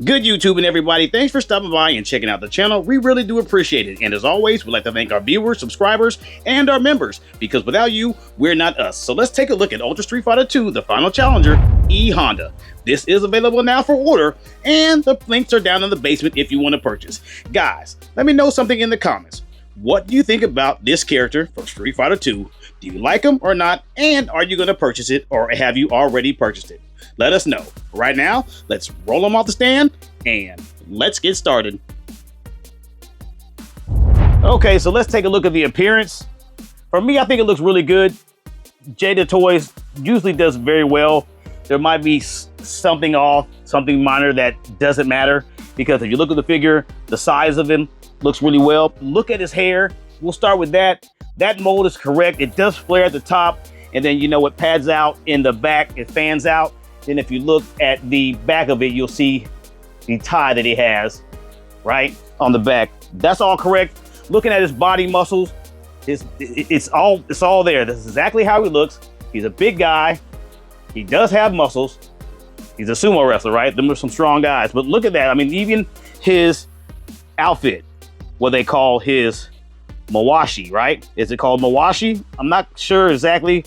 Good YouTube and everybody, thanks for stopping by and checking out the channel. We really do appreciate it. And as always, we'd like to thank our viewers, subscribers, and our members, because without you, we're not us. So let's take a look at Ultra Street Fighter 2, the final challenger, E-Honda. This is available now for order, and the links are down in the basement if you want to purchase. Guys, let me know something in the comments. What do you think about this character from Street Fighter 2? Do you like him or not? And are you going to purchase it, or have you already purchased it? Let us know. Right now, let's roll him off the stand and let's get started. Okay, so let's take a look at the appearance. For me, I think it looks really good. JADA Toys usually does very well. There might be something off, something minor that doesn't matter, because if you look at the figure, the size of him looks really well. Look at his hair. We'll start with that. That mold is correct. It does flare at the top, and then you know it pads out in the back. It fans out. Then if you look at the back of it, you'll see the tie that he has right on the back. That's all correct. Looking at his body muscles, it's all there. This is exactly how he looks. He's a big guy. He does have muscles. He's a sumo wrestler, right? Them are some strong guys. But look at that. I mean, even his outfit, what they call his mawashi, right? Is it called mawashi? I'm not sure exactly.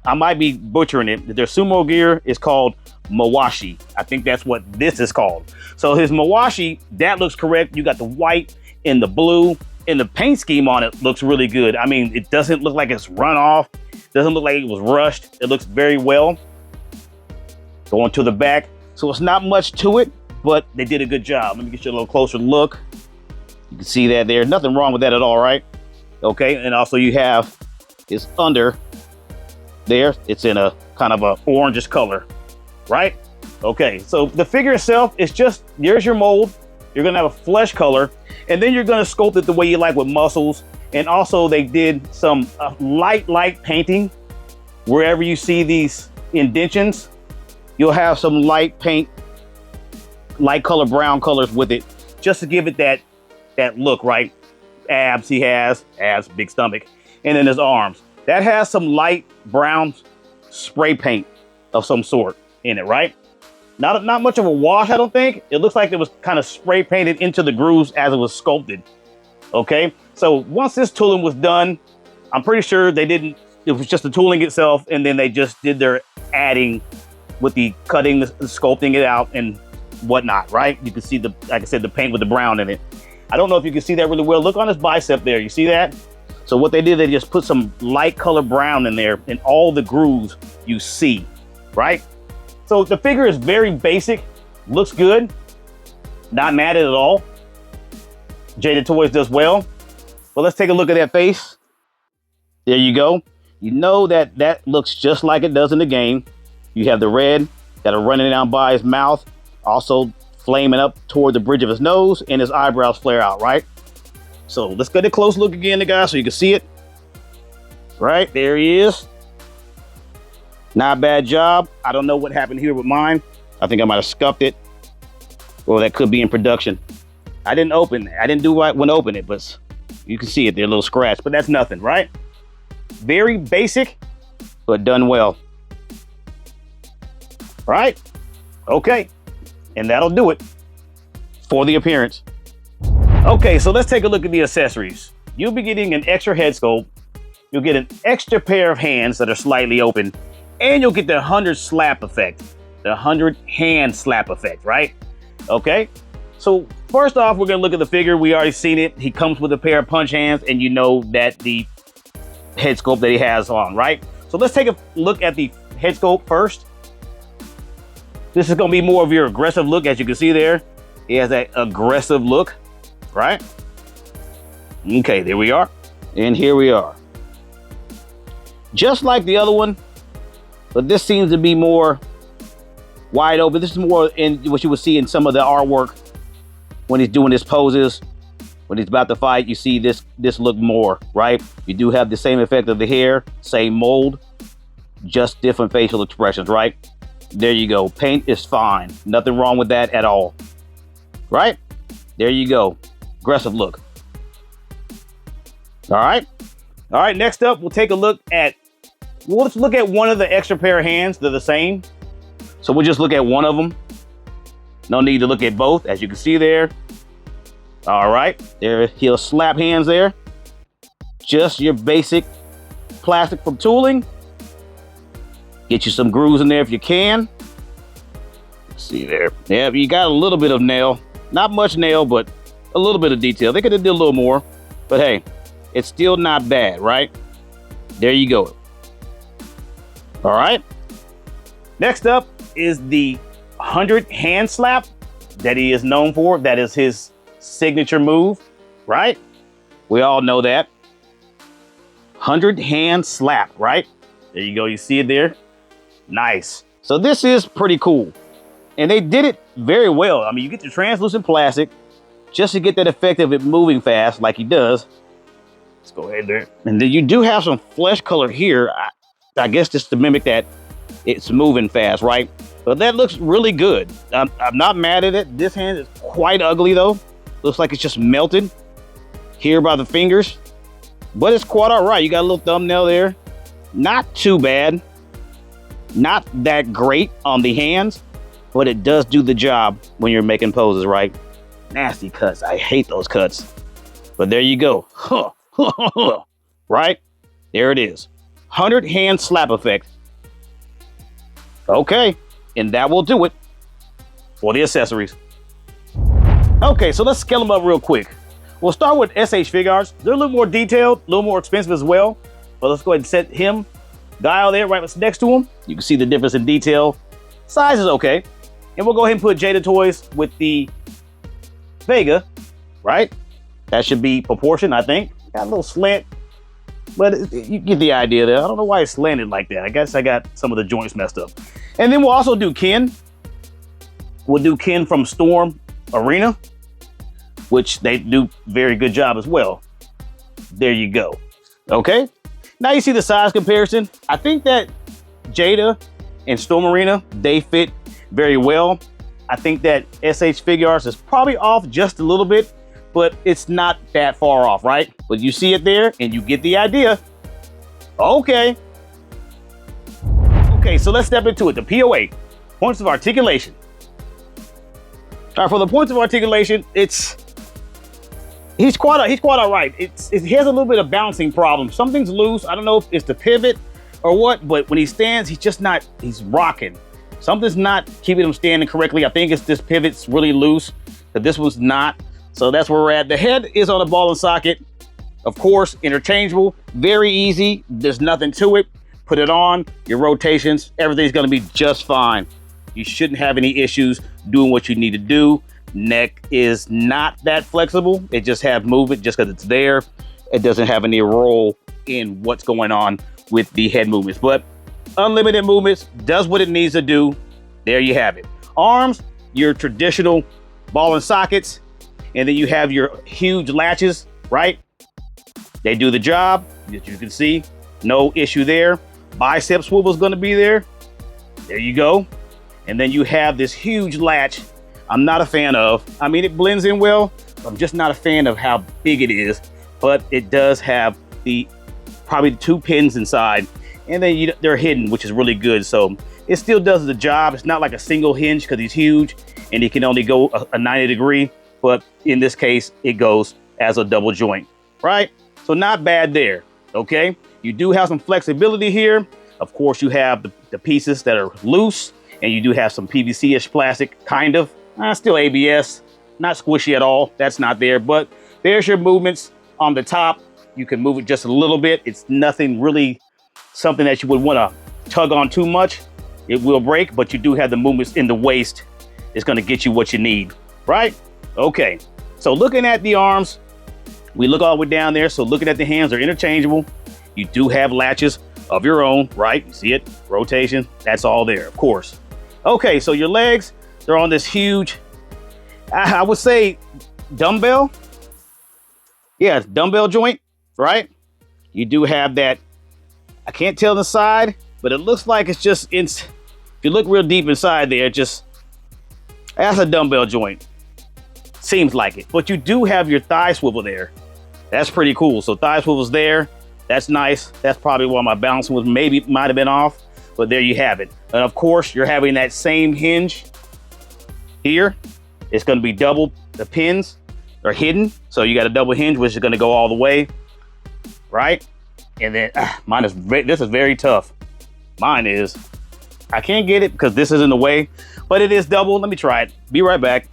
I might be butchering it. Their sumo gear is called mawashi. I think that's what this is called. So his mawashi, that looks correct. You got the white and the blue, and the paint scheme on it looks really good. I mean, it doesn't look like it's run off. Doesn't look like it was rushed. It looks very well. Going to the back. So it's not much to it, but they did a good job. Let me get you a little closer look. You can see that there. Nothing wrong with that at all, right? Okay, and also you have his under there. It's in a kind of a orangish color, right? Okay, so the figure itself is just, there's your mold. You're gonna have a flesh color, and then you're gonna sculpt it the way you like with muscles. And also they did some light painting. Wherever you see these indentions, you'll have some light paint, light color, brown colors with it, just to give it that look, right? Abs, he has abs, big stomach, and then his arms. That has some light brown spray paint of some sort in it, right? Not much of a wash, I don't think. It looks like it was kind of spray painted into the grooves as it was sculpted. Okay, so once this tooling was done, I'm pretty sure it was just the tooling itself, and then they just did their adding with the cutting, the sculpting it out and whatnot, right? You can see like I said, the paint with the brown in it. I don't know if you can see that really well. Look on his bicep there, you see that? So what they did, they just put some light color brown in there in all the grooves you see, right? So the figure is very basic, looks good, not mad at it all. JADA Toys does well. But let's take a look at that face. There you go. You know that looks just like it does in the game. You have the red, got it running down by his mouth, also flaming up toward the bridge of his nose, and his eyebrows flare out, right? So let's get a close look again, guys, so you can see it. Right, there he is. Not a bad job. I don't know what happened here with mine. I think I might have scuffed it. Or that could be in production. I didn't do right when I opened it, but you can see it there, a little scratch, but that's nothing, right? Very basic, but done well. Right? Okay. And that'll do it for the appearance. Okay, so let's take a look at the accessories. You'll be getting an extra head sculpt. You'll get an extra pair of hands that are slightly open, and you'll get the 100 slap effect, the 100 hand slap effect, right? Okay, so first off, we're gonna look at the figure. We already seen it. He comes with a pair of punch hands, and you know that the head sculpt that he has on, right? So let's take a look at the head sculpt first. This is gonna be more of your aggressive look, as you can see there. He has that aggressive look, right? Okay, there we are. And here we are. Just like the other one, but this seems to be more wide open. This is more in what you would see in some of the artwork when he's doing his poses. When he's about to fight, you see this look more, right? You do have the same effect of the hair, same mold, just different facial expressions, right? There you go. Paint is fine. Nothing wrong with that at all. Right? There you go. Aggressive look. All right. All right. Next up, we'll take a look at, let's look at one of the extra pair of hands. They're the same. So we'll just look at one of them. No need to look at both, as you can see there. All right, there, heel slap hands there. Just your basic plastic from tooling. Get you some grooves in there if you can. Let's see there. Yeah, you got a little bit of nail. Not much nail, but a little bit of detail. They could have did a little more, but hey, it's still not bad, right? There you go. All right. Next up is the 100 hand slap that he is known for. That is his signature move, right? We all know that. 100 hand slap, right? There you go. You see it there. Nice. So this is pretty cool. And they did it very well. I mean, you get the translucent plastic just to get that effect of it moving fast like he does. Let's go ahead there. And then you do have some flesh color here. I guess just to mimic that it's moving fast, right? But that looks really good. I'm not mad at it. This hand is quite ugly though. Looks like it's just melted here by the fingers. But it's quite all right. You got a little thumbnail there. Not too bad. Not that great on the hands, but it does do the job when you're making poses, right? Nasty cuts. I hate those cuts. But there you go. Right? There it is. 100 hand slap effect. Okay. And that will do it for the accessories. Okay, so let's scale them up real quick. We'll start with SH Figuarts. They're a little more detailed, a little more expensive as well. But let's go ahead and set him dial there right next to him. You can see the difference in detail. Size is okay. And we'll go ahead and put JADA Toys with the Vega, right? That should be proportion, I think. Got a little slant, but you get the idea there. I don't know why it's slanted like that. I guess I got some of the joints messed up. And then we'll also do Ken. We'll do Ken from Storm Arena, which they do very good job as well. There you go. Okay. Now you see the size comparison. I think that JADA and Storm Arena, they fit very well. I think that SH Figuarts is probably off just a little bit, but it's not that far off, right? But you see it there and you get the idea. Okay. Okay, so let's step into it. The POA, points of articulation. All right, for the points of articulation, he's quite all right. He has a little bit of bouncing problem. Something's loose. I don't know if it's the pivot or what, but when he stands, he's rocking. Something's not keeping him standing correctly. I think it's this pivot's really loose, but this one's not. So that's where we're at. The head is on a ball and socket. Of course, interchangeable, very easy. There's nothing to it. Put it on, your rotations, everything's gonna be just fine. You shouldn't have any issues doing what you need to do. Neck is not that flexible. It just has movement just because it's there. It doesn't have any role in what's going on with the head movements, but unlimited movements, does what it needs to do. There you have it. Arms, your traditional ball and sockets, and then you have your huge latches, right? They do the job, as you can see, no issue there. Bicep swivel is going to be there. There you go. And then you have this huge latch I'm not a fan of. I mean, it blends in well. I'm just not a fan of how big it is, but it does have probably 2 pins inside, and then they're hidden, which is really good. So it still does the job. It's not like a single hinge because he's huge and he can only go a 90 degree, but in this case, it goes as a double joint, right? So not bad there, okay? You do have some flexibility here. Of course, you have the pieces that are loose, and you do have some PVC-ish plastic, kind of. Still ABS, not squishy at all. That's not there, but there's your movements on the top. You can move it just a little bit. It's nothing really something that you would want to tug on too much. It will break, but you do have the movements in the waist. It's going to get you what you need, right? Okay, so looking at the arms, we look all the way down there. So looking at the hands, they're interchangeable. You do have latches of your own, right? You see it, rotation, that's all there, of course. Okay, so your legs, they're on this huge, I would say dumbbell. Yeah, dumbbell joint, right? You do have that, I can't tell the side, but it looks like it's just, if you look real deep inside there, that's a dumbbell joint. Seems like it, but you do have your thigh swivel there. That's pretty cool. So thigh swivel's there. That's nice. That's probably why my balancing might have been off, but there you have it. And of course, you're having that same hinge Here, it's going to be double. The pins are hidden, so you got a double hinge, which is going to go all the way, right? And then this is very tough. Mine is, I can't get it because this is in the way, but it is double. Let me try it. Be right back.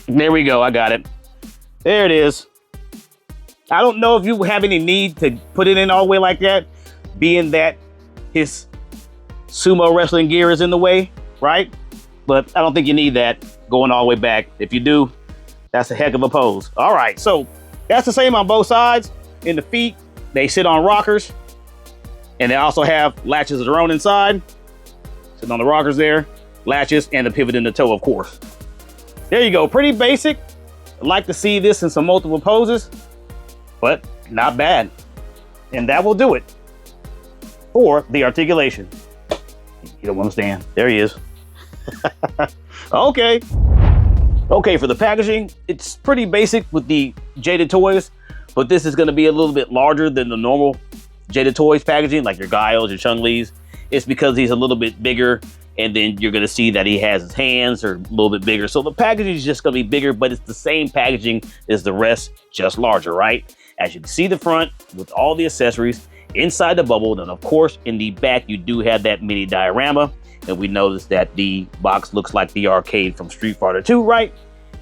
There we go. I got it. There it is. I don't know if you have any need to put it in all the way like that, being that his sumo wrestling gear is in the way, right? But I don't think you need that going all the way back. If you do, that's a heck of a pose. All right, so that's the same on both sides. In the feet, they sit on rockers, and they also have latches of their own inside. Sitting on the rockers there, latches, and the pivot in the toe, of course. There you go, pretty basic. I'd like to see this in some multiple poses, but not bad. And that will do it for the articulation. You don't understand. There he is. Okay, for the packaging, it's pretty basic with the JADA toys, but this is going to be a little bit larger than the normal JADA toys packaging, like your Guiles, your Chun-Li's. It's because he's a little bit bigger, and then you're going to see that he has his hands are a little bit bigger. So the packaging is just going to be bigger, but it's the same packaging as the rest, just larger, right? As you can see the front with all the accessories inside the bubble. Then of course, in the back, you do have that mini diorama. And we noticed that the box looks like the arcade from Street Fighter 2, right?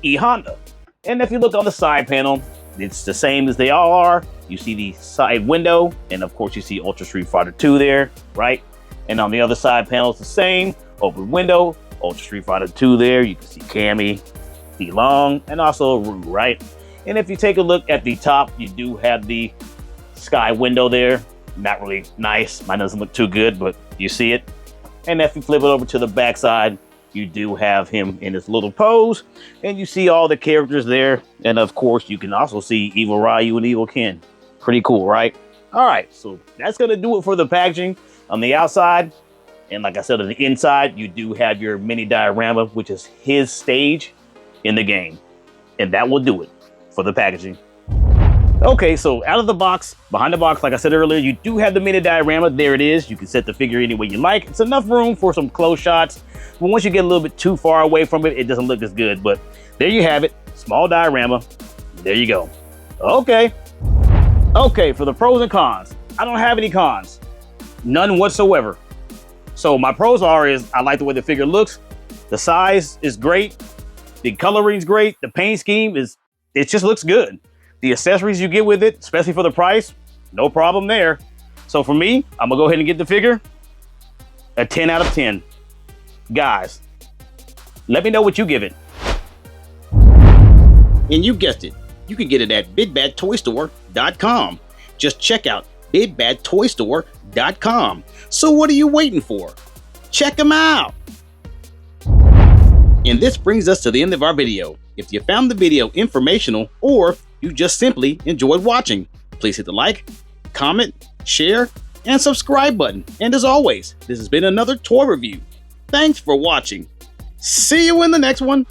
E-Honda. And if you look on the side panel, it's the same as they all are. You see the side window, and of course you see Ultra Street Fighter 2 there, right? And on the other side panel, it's the same. Open window, Ultra Street Fighter 2 there. You can see Cammy, D-Long, and also Rue, right? And if you take a look at the top, you do have the sky window there. Not really nice. Mine doesn't look too good, but you see it. And if you flip it over to the back side, you do have him in his little pose, and you see all the characters there. And of course, you can also see Evil Ryu and Evil Ken. Pretty cool, right? All right, so that's gonna do it for the packaging on the outside. And like I said, on the inside, you do have your mini diorama, which is his stage in the game. And that will do it for the packaging. Okay, so out of the box, behind the box, like I said earlier, you do have the mini diorama. There it is. You can set the figure any way you like. It's enough room for some close shots. But once you get a little bit too far away from it, it doesn't look as good. But there you have it. Small diorama. There you go. Okay, for the pros and cons. I don't have any cons. None whatsoever. So my pros is I like the way the figure looks. The size is great. The coloring's great. The paint scheme it just looks good. The accessories you get with it, especially for the price, no problem there. So for me, I'm gonna go ahead and get the figure a 10 out of 10. Guys, let me know what you give it. And you guessed it, you can get it at Bigbadtoystore.com. Just check out Bigbadtoystore.com. So what are you waiting for? Check them out. And this brings us to the end of our video. If you found the video informational or you just simply enjoyed watching, please hit the like, comment, share, and subscribe button. And as always, this has been another toy review. Thanks for watching. See you in the next one.